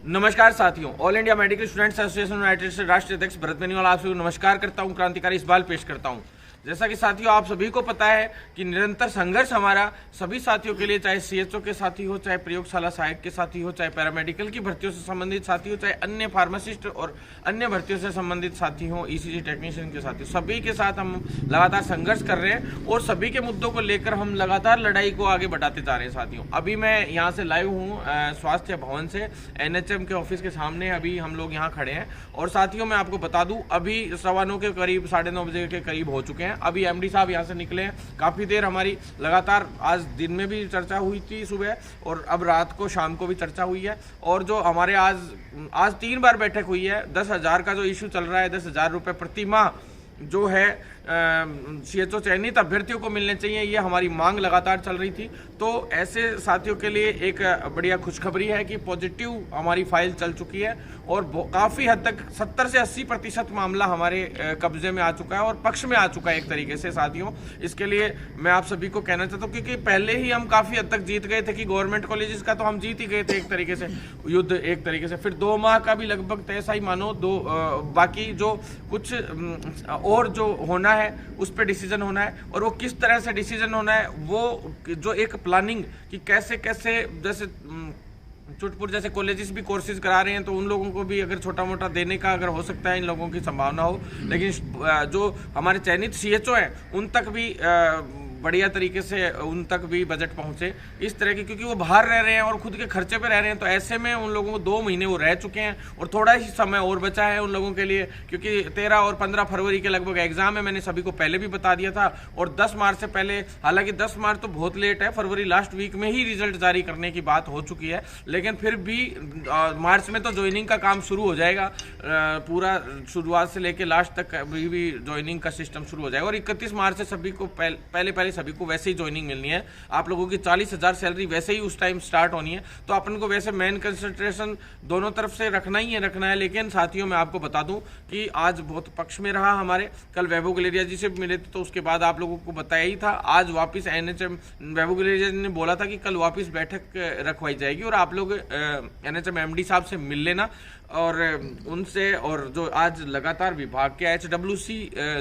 नमस्कार साथियों, all India medical students association United से राष्ट्रीय अध्यक्ष भरत बेनीवाल आप सभी को नमस्कार करता हूं। क्रांतिकारी इकबाल पेश करता हूं। जैसा कि साथियों आप सभी को पता है कि निरंतर संघर्ष हमारा सभी साथियों के लिए, चाहे सीएचओ के साथी हो, चाहे प्रयोगशाला सहायक के साथी हो, चाहे पैरामेडिकल की भर्तियों से संबंधित साथी हो, चाहे अन्य फार्मासिस्ट और अन्य भर्तियों से संबंधित साथी हो, ईसीजी टेक्नीशियन के साथी, सभी के साथ हम लगातार संघर्ष कर रहे हैं और सभी के मुद्दों को लेकर हम लगातार लड़ाई को आगे बढ़ाते जा रहे हैं। साथियों अभी मैं यहाँ से लाइव हूँ स्वास्थ्य भवन से, एनएचएम के ऑफिस के सामने अभी हम लोग यहाँ खड़े हैं। और साथियों मैं आपको बता दूं, अभी 9:15 के करीब, 9:30 बजे के करीब हो चुके हैं। अभी एमडी साहब यहाँ से निकले हैं। काफ़ी देर हमारी लगातार आज दिन में भी चर्चा हुई थी सुबह, और अब रात को शाम को भी चर्चा हुई है। और जो हमारे आज 3 बार बैठक हुई है। 10,000 का जो इशू चल रहा है, 10,000 रुपये प्रति माह जो है सीएचओ चयनित अभ्यर्थियों को मिलने चाहिए, ये हमारी मांग लगातार चल रही थी। तो ऐसे साथियों के लिए एक बढ़िया खुशखबरी है कि पॉजिटिव हमारी फाइल चल चुकी है और काफ़ी हद तक 70 से 80% मामला हमारे कब्जे में आ चुका है और पक्ष में आ चुका है एक तरीके से। साथियों इसके लिए मैं आप सभी को कहना चाहता हूँ, क्योंकि पहले ही हम काफ़ी हद तक जीत गए थे कि गवर्नमेंट कॉलेजेस का तो हम जीत ही गए थे एक तरीके से, युद्ध एक तरीके से। फिर 2 माह का भी लगभग तैसा ही मानो, बाकी जो कुछ और जो होना है उस पर डिसीजन होना है। और वो किस तरह से डिसीजन होना है, वो जो एक प्लानिंग कि कैसे कैसे, जैसे चुटपुर जैसे कॉलेजेस भी कोर्सेज करा रहे हैं, तो उन लोगों को भी अगर छोटा मोटा देने का अगर हो सकता है, इन लोगों की संभावना हो। लेकिन जो हमारे चयनित सीएचओ हैं उन तक भी बढ़िया तरीके से उन तक भी बजट पहुंचे इस तरह की, क्योंकि वो बाहर रह रहे हैं और खुद के खर्चे पे रह रहे हैं। तो ऐसे में उन लोगों को 2 महीने वो रह चुके हैं और थोड़ा ही समय और बचा है उन लोगों के लिए, क्योंकि 13 और 15 फरवरी के लगभग एग्जाम है। मैंने सभी को पहले भी बता दिया था। और 10 मार्च से पहले, हालांकि 10 मार्च तो बहुत लेट है, फरवरी लास्ट वीक में ही रिजल्ट जारी करने की बात हो चुकी है। लेकिन फिर भी मार्च में तो ज्वाइनिंग का काम शुरू हो जाएगा, पूरा शुरुआत से लेकर लास्ट तक अभी भी ज्वाइनिंग का सिस्टम शुरू हो जाएगा। और 31 मार्च से सभी को पहले सभी को वैसे ही ज्वाइनिंग मिलनी है। आप लोगों की 40,000 सैलरी वैसे ही उस टाइम स्टार्ट होनी है। तो अपन को वैसे मेन कंसंट्रेशन दोनों तरफ से रखना है। लेकिन साथियों मैं आपको बता दूं कि आज बहुत पक्ष में रहा हमारे। कल वैभव गुलेरिया जी से मिले थे, तो उसके बाद आप लोगों को बताया ही था। आज वापस एनएचएम वैभव गुलेरिया जी ने बोला था कि कल वापस बैठक रखवाई जाएगी और आप लोग एनएचएम एमडी साहब से मिल लेना और उनसे। और जो आज लगातार विभाग के एचडब्ल्यूसी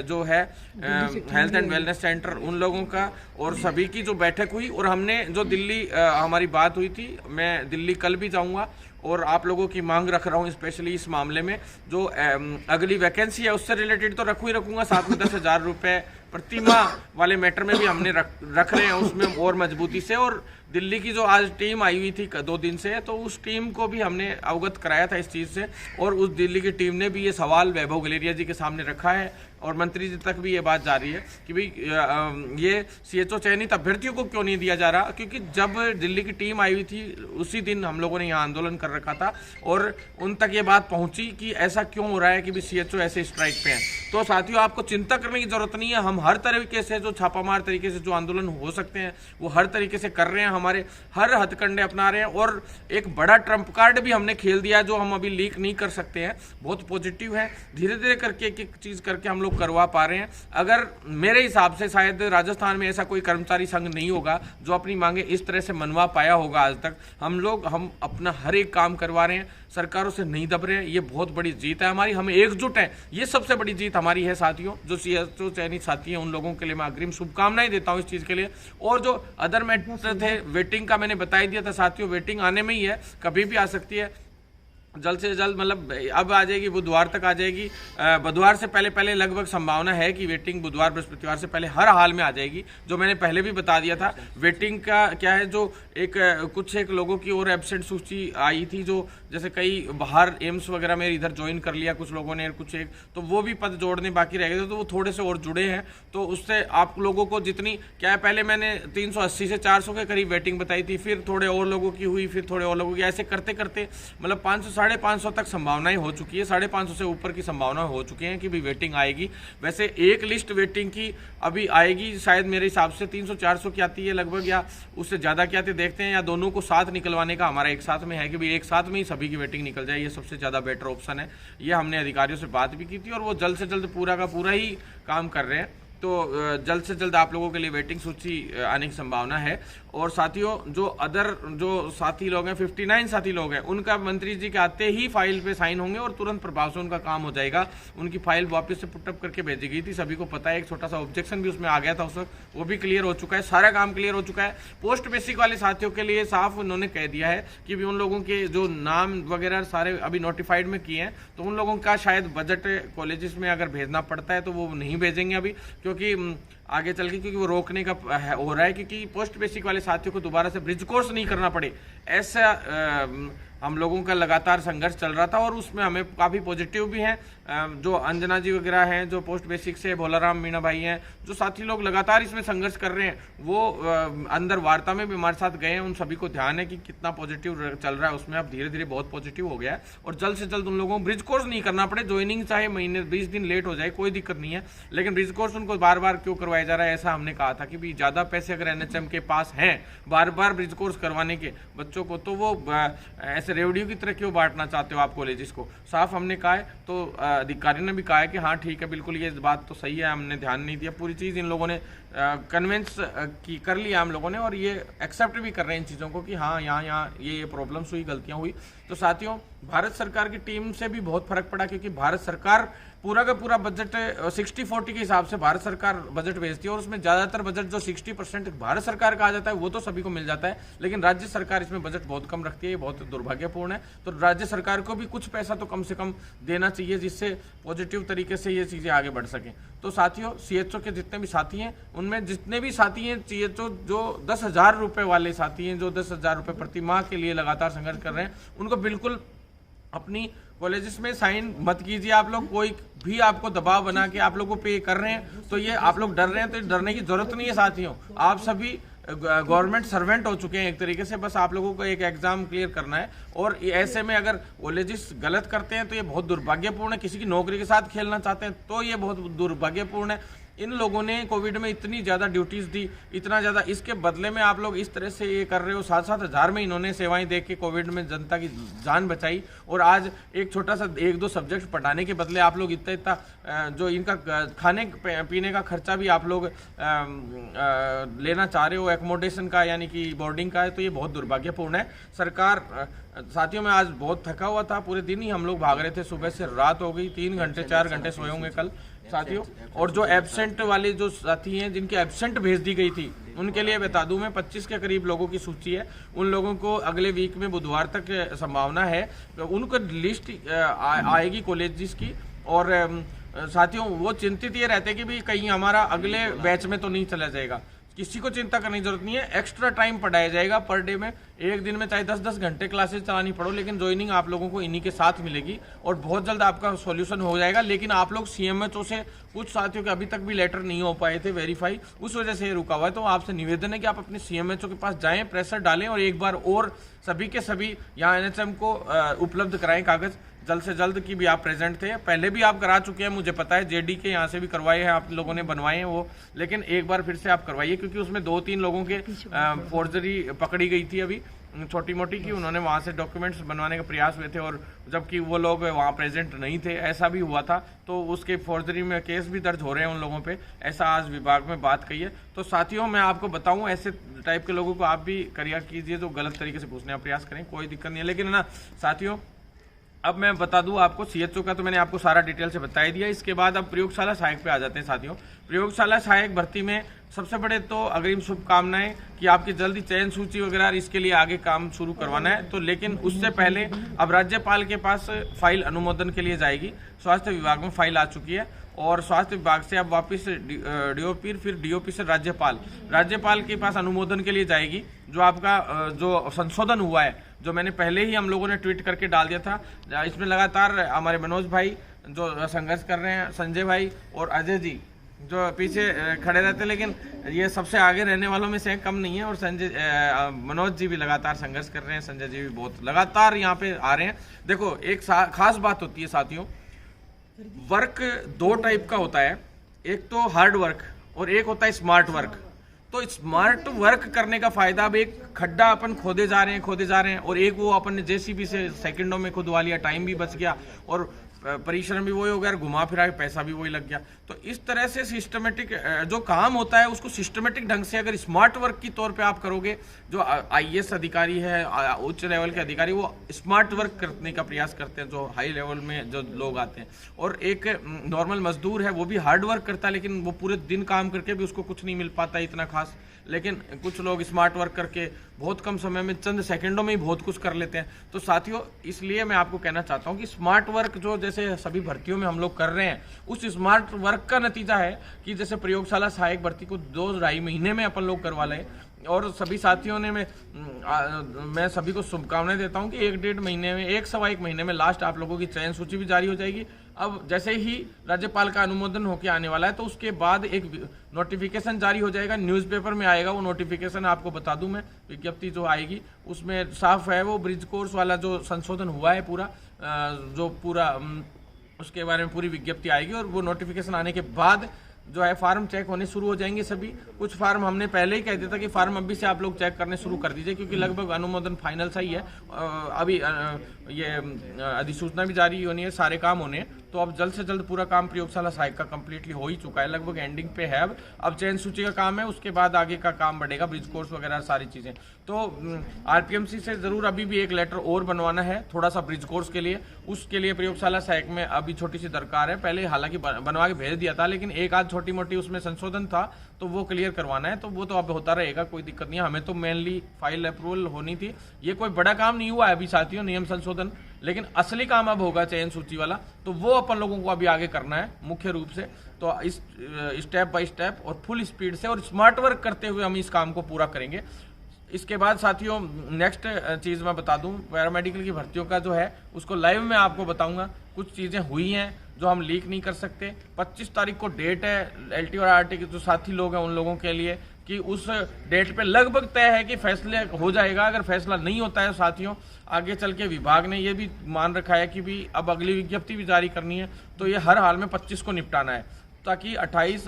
जो है हेल्थ एंड वेलनेस सेंटर, उन लोगों का और सभी की जो बैठक हुई, और हमने जो दिल्ली हमारी बात हुई थी, मैं दिल्ली कल भी जाऊंगा और आप लोगों की मांग रख रहा हूं स्पेशली इस मामले में। जो अगली वैकेंसी है उससे रिलेटेड तो रखूंगा, साथ में 10,000 रुपये प्रति माह वाले मैटर में भी हमने रख रहे हैं उसमें और मजबूती से। और दिल्ली की जो आज टीम आई हुई थी 2 दिन से, तो उस टीम को भी हमने अवगत कराया था इस चीज़ से। और उस दिल्ली की टीम ने भी ये सवाल वैभव गुलेरिया जी के सामने रखा है और मंत्री जी तक भी ये बात जा रही है कि भाई ये सीएचओ चयनित अभ्यर्थियों को क्यों नहीं दिया जा रहा। क्योंकि जब दिल्ली की टीम आई हुई थी उसी दिन हम लोगों ने यहाँ आंदोलन कर रखा था और उन तक ये बात पहुंची कि ऐसा क्यों हो रहा है कि भी सीएचओ ऐसे स्ट्राइक पे हैं। तो साथियों आपको चिंता करने की जरूरत नहीं है। हम हर तरीके से जो छापामार तरीके से जो आंदोलन हो सकते हैं वो हर तरीके से कर रहे हैं, हमारे हर हथकंडे अपना रहे हैं। और एक बड़ा ट्रम्प कार्ड भी हमने खेल दिया जो हम अभी लीक नहीं कर सकते हैं। बहुत पॉजिटिव है, धीरे धीरे करके एक एक चीज करके हम लोग करवा पा रहे हैं। अगर मेरे हिसाब से शायद राजस्थान में ऐसा कोई कर्मचारी संघ नहीं होगा जो अपनी मांगे इस तरह से मनवा पाया होगा आज तक। हम अपना हर एक काम करवा रहे हैं, सरकारों से नहीं दब रहे हैं। ये बहुत बड़ी जीत है हमारी, हम एकजुट हैं, ये सबसे बड़ी जीत हमारी है। साथियों जो सीएचओ चयनित साथी हैं उन लोगों के लिए मैं अग्रिम शुभकामनाएं देता हूं इस चीज के लिए। और जो अदर मैटर थे, वेटिंग का मैंने बता दिया था साथियों, वेटिंग आने में ही है, कभी भी आ सकती है, जल्द से जल्द, मतलब अब आ जाएगी, बुधवार तक आ जाएगी। बुधवार से पहले लगभग संभावना है कि वेटिंग बुधवार बृहस्पतिवार से पहले हर हाल में आ जाएगी, जो मैंने पहले भी बता दिया था। वेटिंग का क्या है, जो कुछ एक लोगों की और एब्सेंट सूची आई थी, जो जैसे कई बाहर एम्स वगैरह में इधर ज्वाइन कर लिया कुछ लोगों ने, कुछ एक तो वो भी पद जोड़ने बाकी रह गए थे, तो वो थोड़े से और जुड़े हैं। तो उससे आप लोगों को जितनी क्या है, पहले मैंने 380 से 400 के करीब वेटिंग बताई थी, फिर थोड़े और लोगों की हुई, फिर थोड़े और लोगों की, ऐसे करते करते मतलब 500 550 तक संभावनाएं हो चुकी है। 550 से ऊपर की संभावना हो चुकी है कि भी वेटिंग आएगी। वैसे एक लिस्ट वेटिंग की अभी आएगी, शायद मेरे हिसाब से 300-400 की आती है लगभग, या उससे ज़्यादा की आती है, देखते हैं। या दोनों को साथ निकलवाने का हमारा एक साथ में है कि भाई एक साथ में ही सभी की वेटिंग निकल जाए, ये सबसे ज़्यादा बेटर ऑप्शन है। ये हमने अधिकारियों से बात भी की थी और वो जल्द से जल्द पूरा का पूरा ही काम कर रहे हैं। तो जल्द से जल्द आप लोगों के लिए वेटिंग सूची आने की संभावना है। और साथियों जो साथी लोग हैं 59 साथी लोग हैं, उनका मंत्री जी के आते ही फाइल पे साइन होंगे और तुरंत प्रभाव से उनका काम हो जाएगा। उनकी फाइल वापस से पुटअप करके भेजी गई थी, सभी को पता है। एक छोटा सा ऑब्जेक्शन भी उसमें आ गया था उस वक्त, वो भी क्लियर हो चुका है, सारा काम क्लियर हो चुका है। पोस्ट बेसिक वाले साथियों के लिए साफ उन्होंने कह दिया है कि भी उन लोगों के जो नाम वगैरह सारे अभी नोटिफाइड में किए हैं, तो उन लोगों का शायद बजट कॉलेजेस में अगर भेजना पड़ता है तो वो नहीं भेजेंगे अभी, क्योंकि आगे चल के, क्योंकि वो रोकने का हो रहा है, क्योंकि पोस्ट बेसिक वाले साथियों को दोबारा से ब्रिज कोर्स नहीं करना पड़े, ऐसा हम लोगों का लगातार संघर्ष चल रहा था। और उसमें हमें काफ़ी पॉजिटिव भी हैं, जो अंजना जी वगैरह हैं, जो पोस्ट बेसिक से भोलाराम मीणा भाई हैं, जो साथी लोग लगातार इसमें संघर्ष कर रहे हैं, वो अंदर वार्ता में भी हमारे साथ गए हैं। उन सभी को ध्यान है कि कितना पॉजिटिव चल रहा है उसमें, अब धीरे धीरे बहुत पॉजिटिव हो गया है। और जल्द से जल्द उन लोगों को ब्रिज कोर्स नहीं करना पड़े, ज्वाइनिंग चाहे महीने 20 दिन लेट हो जाए कोई दिक्कत नहीं है, लेकिन ब्रिज कोर्स उनको बार बार क्यों करवाया जा रहा है, ऐसा हमने कहा था कि भी ज़्यादा पैसे अगर NHM के पास हैं बार बार ब्रिज कोर्स करवाने के बच्चों को, तो वो ऐसे रेवड़ियों की तरह क्यों बांटना चाहते हो आप कॉलेजेस को। साफ हमने कहा है, तो अधिकारी ने भी कहा है कि हाँ ठीक है, बिल्कुल ये बात तो सही है, हमने ध्यान नहीं दिया। पूरी चीज़ इन लोगों ने कन्विंस की कर लिया हम लोगों ने, और ये एक्सेप्ट भी कर रहे हैं इन चीज़ों को कि हाँ यहाँ ये प्रॉब्लम्स हुई, गलतियाँ हुई। तो साथियों, भारत सरकार की टीम से भी बहुत फर्क पड़ा, क्योंकि भारत सरकार पूरा का पूरा बजट 60-40 के हिसाब से भारत सरकार बजट भेजती है, और उसमें ज़्यादातर बजट जो 60% भारत सरकार का आ जाता है वो तो सभी को मिल जाता है, लेकिन राज्य सरकार इसमें बजट बहुत कम रखती है। ये बहुत दुर्भाग्यपूर्ण है। तो राज्य सरकार को भी कुछ पैसा तो कम से कम देना चाहिए, जिससे पॉजिटिव तरीके से ये चीज़ें आगे बढ़ सकें। तो साथियों, CHO के जितने भी साथी हैं, उनमें जितने भी साथी हैं CHO जो 10,000 रुपये वाले साथी हैं, जो 10,000 रुपये प्रति माह के लिए लगातार संघर्ष कर रहे हैं, उनको बिल्कुल अपनी कॉलेजेस में साइन मत कीजिए। आप लोग कोई भी आपको दबाव बना के आप लोग को पे कर रहे हैं, तो ये आप लोग डर रहे हैं, तो डरने की जरूरत नहीं है साथियों। आप सभी गवर्नमेंट सर्वेंट हो चुके हैं एक तरीके से, बस आप लोगों को एक एग्जाम क्लियर करना है। और ऐसे में अगर कॉलेजेस गलत करते हैं तो ये बहुत दुर्भाग्यपूर्ण है। किसी की नौकरी के साथ खेलना चाहते हैं तो ये बहुत दुर्भाग्यपूर्ण है। इन लोगों ने कोविड में इतनी ज़्यादा ड्यूटीज़ दी, इतना ज़्यादा, इसके बदले में आप लोग इस तरह से ये कर रहे हो। 7-7 हज़ार में इन्होंने सेवाएं दे के कोविड में जनता की जान बचाई, और आज एक छोटा सा 1-2 सब्जेक्ट पढ़ाने के बदले आप लोग इतना जो इनका खाने पीने का खर्चा भी आप लोग लेना चाह रहे हो, एकोमोडेशन का यानी कि बोर्डिंग का है, तो ये बहुत दुर्भाग्यपूर्ण है। सरकार साथियों, मैं आज बहुत थका हुआ था, पूरे दिन ही हम लोग भाग रहे थे, सुबह से रात हो गई, 3 घंटे 4 घंटे सोए होंगे कल साथियों। और जो एब्सेंट वाले जो साथी हैं, जिनके एब्सेंट भेज दी गई थी, उनके लिए बता दूं मैं 25 के करीब लोगों की सूची है। उन लोगों को अगले वीक में बुधवार तक संभावना है, उनको लिस्ट आएगी कॉलेजेस की। और साथियों, वो चिंतित ये रहते कि भी कहीं हमारा अगले बैच में तो नहीं चला जाएगा। किसी को चिंता करने की जरूरत नहीं है, एक्स्ट्रा टाइम पढ़ाया जाएगा पर डे में। एक दिन में चाहे 10-10 घंटे क्लासेस चलानी पड़ो, लेकिन ज्वाइनिंग आप लोगों को इन्हीं के साथ मिलेगी और बहुत जल्द आपका सॉल्यूशन हो जाएगा। लेकिन आप लोग CMHO से कुछ साथियों के अभी तक भी लेटर नहीं हो पाए थे वेरीफाई, उस वजह से ये रुका हुआ है। तो आपसे निवेदन है कि आप अपने CMHO के पास जाएं, प्रेशर डालें और एक बार और सभी के सभी यहाँ NHM को उपलब्ध कराएं कागज जल्द से जल्द। की भी आप प्रेजेंट थे, पहले भी आप करा चुके हैं, मुझे पता है, JD के यहाँ से भी करवाए हैं आप लोगों ने, बनवाए हैं वो, लेकिन एक बार फिर से आप करवाइए, क्योंकि उसमें 2-3 लोगों के फोर्जरी पकड़ी गई थी अभी छोटी मोटी की। उन्होंने वहाँ से डॉक्यूमेंट्स बनवाने का प्रयास हुए थे, और जबकि वो लोग वहाँ प्रेजेंट नहीं थे, ऐसा भी हुआ था। तो उसके फोर्जरी में केस भी दर्ज हो रहे हैं उन लोगों पे, ऐसा आज विभाग में बात कही है। तो साथियों, मैं आपको बताऊं, ऐसे टाइप के लोगों को आप भी करियर कीजिए जो गलत तरीके से पूछने का प्रयास करें, कोई दिक्कत नहीं है। लेकिन ना साथियों, अब मैं बता दूं आपको CHO का तो मैंने आपको सारा डिटेल से बता ही दिया। इसके बाद अब प्रयोगशाला सहायक पे आ जाते हैं साथियों। प्रयोगशाला सहायक भर्ती में सबसे बड़े तो अग्रिम शुभकामनाएं कि आपकी जल्दी चयन सूची वगैरह, इसके लिए आगे काम शुरू करवाना है। तो लेकिन उससे पहले अब राज्यपाल के पास फाइल अनुमोदन के लिए जाएगी। स्वास्थ्य विभाग में फाइल आ चुकी है, और स्वास्थ्य विभाग से अब वापस DOP, फिर DOP से राज्यपाल के पास अनुमोदन के लिए जाएगी। जो आपका जो संशोधन हुआ है, जो मैंने पहले ही हम लोगों ने ट्वीट करके डाल दिया था, इसमें लगातार हमारे मनोज भाई जो संघर्ष कर रहे हैं, संजय भाई और अजय जी जो पीछे खड़े रहते हैं, लेकिन ये सबसे आगे रहने वालों में से कम नहीं है। और मनोज जी भी लगातार संघर्ष कर रहे हैं, संजय जी भी बहुत लगातार यहाँ पे आ रहे हैं। देखो, एक खास बात होती है साथियों, वर्क 2 टाइप का होता है, एक तो हार्ड वर्क और एक होता है स्मार्ट वर्क। तो स्मार्ट वर्क करने का फायदा, अब एक खड्डा अपन खोदे जा रहे हैं, और एक वो अपन ने JCB से सेकंडों में खुदवा लिया, टाइम भी बच गया, और परिश्रम भी वही हो गया और घुमा फिरा के पैसा भी वही लग गया। तो इस तरह से सिस्टमेटिक जो काम होता है उसको सिस्टमेटिक ढंग से अगर स्मार्ट वर्क की तौर पे आप करोगे, जो आईएएस अधिकारी है, उच्च लेवल के अधिकारी, वो स्मार्ट वर्क करने का प्रयास करते हैं, जो हाई लेवल में जो लोग आते हैं। और एक नॉर्मल मजदूर है वो भी हार्ड वर्क करता है, लेकिन वो पूरे दिन काम करके भी उसको कुछ नहीं मिल पाता इतना खास। लेकिन कुछ लोग स्मार्ट वर्क करके बहुत कम समय में, चंद सेकंडों में ही बहुत कुछ कर लेते हैं। तो साथियों, इसलिए मैं आपको कहना चाहता हूं कि स्मार्ट वर्क जो जैसे सभी भर्तियों में हम लोग कर रहे हैं, उस स्मार्ट वर्क का नतीजा है कि जैसे प्रयोगशाला सहायक भर्ती को 2-2.5 महीने में अपन लोग करवा लें। और सभी साथियों ने मैं सभी को शुभकामनाएं देता हूं कि 1-1.5 महीने में, 1-1.25 महीने में लास्ट आप लोगों की चयन सूची भी जारी हो जाएगी। अब जैसे ही राज्यपाल का अनुमोदन होकर आने वाला है तो उसके बाद एक नोटिफिकेशन जारी हो जाएगा, न्यूज़पेपर में आएगा। वो नोटिफिकेशन आपको बता दूं मैं, विज्ञप्ति जो आएगी उसमें साफ है, वो ब्रिज कोर्स वाला जो संशोधन हुआ है पूरा, जो पूरा उसके बारे में पूरी विज्ञप्ति आएगी। और वो नोटिफिकेशन आने के बाद जो है फार्म चेक होने शुरू हो जाएंगे सभी। कुछ फार्म हमने पहले ही कह दिया था कि फार्म अभी से आप लोग चेक करने शुरू कर दीजिए, क्योंकि लगभग अनुमोदन फाइनल सा ही है। अभी ये अधिसूचना भी जारी होनी है, सारे काम होने हैं। तो अब जल्द से जल्द पूरा काम प्रयोगशाला सहायक का कंप्लीटली हो ही चुका है, लगभग एंडिंग पे है। अब चयन सूची का काम है, उसके बाद आगे का काम बढ़ेगा, ब्रिज कोर्स वगैरह सारी चीजें। तो आरपीएमसी से जरूर अभी भी एक लेटर और बनवाना है थोड़ा सा ब्रिज कोर्स के लिए। उसके लिए प्रयोगशाला सहायक में अभी छोटी सी दरकार है, पहले हालांकि बनवा के भेज दिया था, लेकिन एक आध छोटी मोटी उसमें संशोधन था तो वो क्लियर करवाना है। तो वो तो अब होता रहेगा, कोई दिक्कत नहीं है। हमें तो मेनली फाइल अप्रूवल होनी थी, ये कोई बड़ा काम नहीं हुआ है अभी साथियों, नियम संशोधन। लेकिन असली काम अब होगा चयन सूची वाला, तो वो अपन लोगों को अभी आगे करना है मुख्य रूप से। तो इस स्टेप बाय स्टेप और फुल स्पीड से और स्मार्ट वर्क करते हुए हम इस काम को पूरा करेंगे। इसके बाद साथियों नेक्स्ट चीज मैं बता दूं, पैरामेडिकल की भर्तियों का जो है उसको लाइव में आपको बताऊंगा। कुछ चीजें हुई हैं जो हम लीक नहीं कर सकते। 25 तारीख को डेट है एलटी और आरटी के जो साथी लोग हैं उन लोगों के लिए, कि उस डेट पे लगभग तय है कि फैसले हो जाएगा। अगर फैसला नहीं होता है साथियों, आगे चल के विभाग ने ये भी मान रखा है कि भी अब अगली विज्ञप्ति भी जारी करनी है, तो ये हर हाल में 25 को निपटाना है, ताकि 28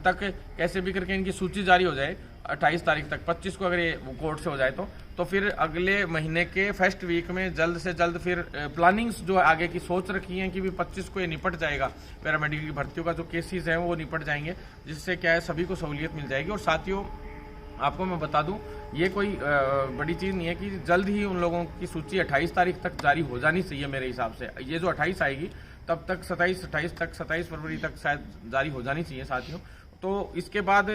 तक कैसे भी करके इनकी सूची जारी हो जाए। 28 तारीख तक, 25 को अगर ये कोर्ट से हो जाए तो फिर अगले महीने के फर्स्ट वीक में जल्द से जल्द फिर प्लानिंग्स जो आगे की सोच रखी है कि भी 25 को ये निपट जाएगा। पैरामेडिकल की भर्तियों का जो केसेस है वो निपट जाएंगे, जिससे क्या है सभी को सहूलियत मिल जाएगी। और साथियों आपको मैं बता दूं, ये कोई बड़ी चीज़ नहीं है कि जल्द ही उन लोगों की सूची 28 तारीख तक जारी हो जानी चाहिए मेरे हिसाब से। ये जो 28 आएगी तब तक 27 फरवरी तक शायद जारी हो जानी चाहिए साथियों। तो इसके बाद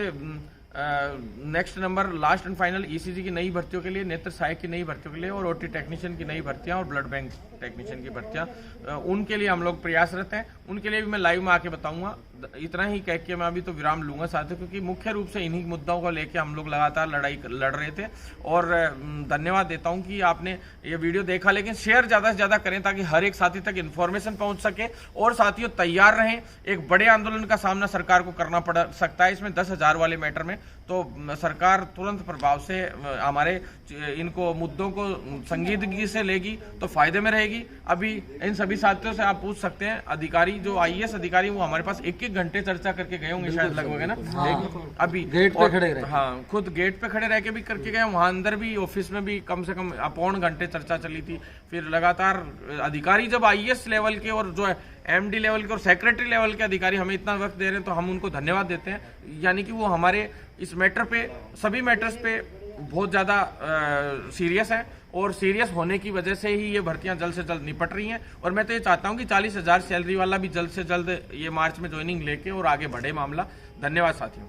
next number last and final ECG की नई भर्तियों के लिए, नेत्र सहायक की नई भर्तियों के लिए, और ओटी टेक्नीशियन की नई भर्तियां और ब्लड बैंक टेक्नीशियन की भर्तियां, उनके लिए हम लोग प्रयासरत हैं। उनके लिए भी मैं लाइव में आके बताऊंगा। इतना ही कह के मैं अभी तो विराम लूंगा साथियों, क्योंकि मुख्य रूप से इन्हीं मुद्दों को लेके हम लोग लगातार लड़ाई लड़ रहे थे। और धन्यवाद देता हूं कि आपने ये वीडियो देखा, लेकिन शेयर ज्यादा से ज्यादा करें ताकि हर एक साथी तक इन्फॉर्मेशन पहुंच सके। और साथियों तैयार रहें, एक बड़े आंदोलन का सामना सरकार को करना पड़ सकता है इसमें 10,000 वाले मैटर में। तो सरकार तुरंत प्रभाव से हमारे इनको मुद्दों को संजीदगी से लेगी तो फायदे में रहेगी। अभी इन सभी साथियों से आप पूछ सकते हैं, अधिकारी जो आईएएस अधिकारी वो हमारे पास 1-1 घंटे चर्चा करके गए होंगे शायद लगभग, है ना। हाँ, अभी गेट पे खड़े रहे, हाँ खुद गेट पे खड़े रह के भी करके गए, वहां अंदर भी ऑफिस में भी कम से कम पौन घंटे चर्चा चली थी। फिर लगातार अधिकारी जब आईएएस लेवल के और जो है एमडी लेवल के और सेक्रेटरी लेवल के अधिकारी हमें इतना वक्त दे रहे हैं, तो हम उनको धन्यवाद देते हैं। यानी कि वो हमारे इस मैटर पे, सभी मैटर्स पे बहुत ज़्यादा सीरियस है, और सीरियस होने की वजह से ही ये भर्तियां जल्द से जल्द निपट रही हैं। और मैं तो ये चाहता हूं कि 40,000 सैलरी वाला भी जल्द से जल्द ये मार्च में ज्वाइनिंग लेके और आगे बढ़े मामला। धन्यवाद साथियों।